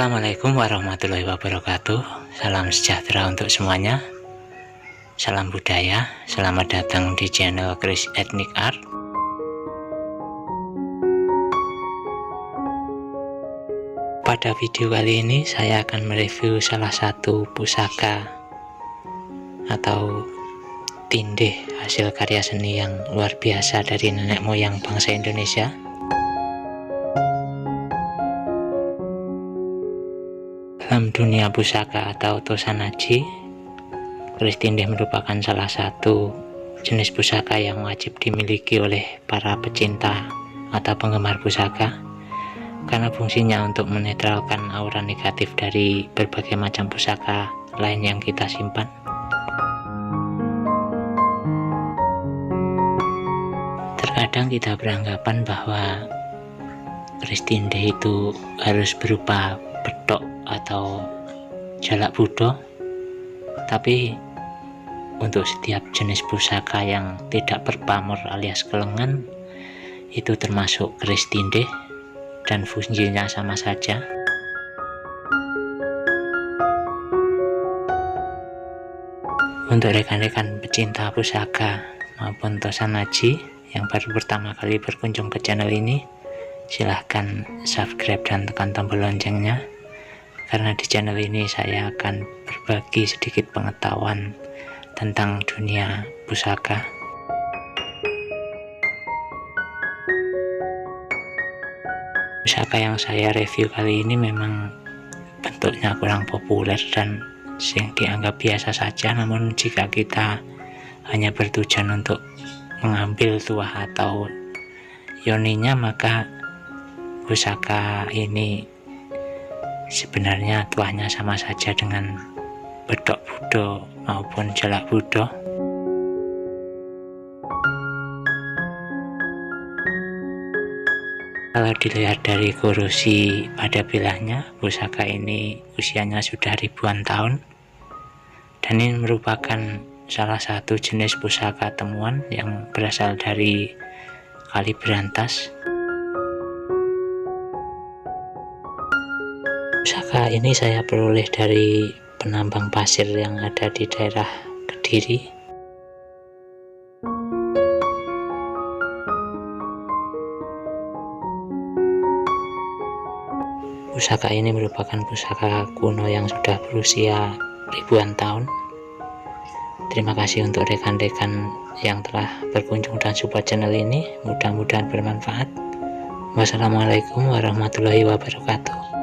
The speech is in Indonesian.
Assalamualaikum warahmatullahi wabarakatuh. Salam sejahtera untuk semuanya. Salam budaya. Selamat datang di channel Chris Ethnic Art. Pada video kali ini saya akan mereview salah satu pusaka atau tindih hasil karya seni yang luar biasa dari nenek moyang bangsa Indonesia. Dalam dunia pusaka atau tosanaji, keris tindih merupakan salah satu jenis pusaka yang wajib dimiliki oleh para pecinta atau penggemar pusaka, karena fungsinya untuk menetralkan aura negatif dari berbagai macam pusaka lain yang kita simpan. Terkadang kita beranggapan bahwa keris tindih itu harus berupa petok atau jalak budo, tapi untuk setiap jenis pusaka yang tidak berpamor alias kelengan itu termasuk keris tindih dan fungsinya sama saja. Untuk rekan-rekan pecinta pusaka maupun tosanaji yang baru pertama kali berkunjung ke channel ini, silahkan subscribe dan tekan tombol loncengnya, karena di channel ini saya akan berbagi sedikit pengetahuan tentang dunia pusaka. Pusaka yang saya review kali ini memang bentuknya kurang populer dan yang dianggap biasa saja, namun jika kita hanya bertujuan untuk mengambil tuah atau yoninya, maka pusaka ini sebenarnya tuahnya sama saja dengan bedok budo maupun jalak budo. Kalau dilihat dari korosi pada bilahnya, pusaka ini usianya sudah ribuan tahun, dan ini merupakan salah satu jenis pusaka temuan yang berasal dari Kali Berantas. Pusaka ini saya peroleh dari penambang pasir yang ada di daerah Kediri. Pusaka ini merupakan pusaka kuno yang sudah berusia ribuan tahun. Terima kasih untuk rekan-rekan yang telah berkunjung dan support channel ini. Mudah-mudahan bermanfaat. Wassalamualaikum warahmatullahi wabarakatuh.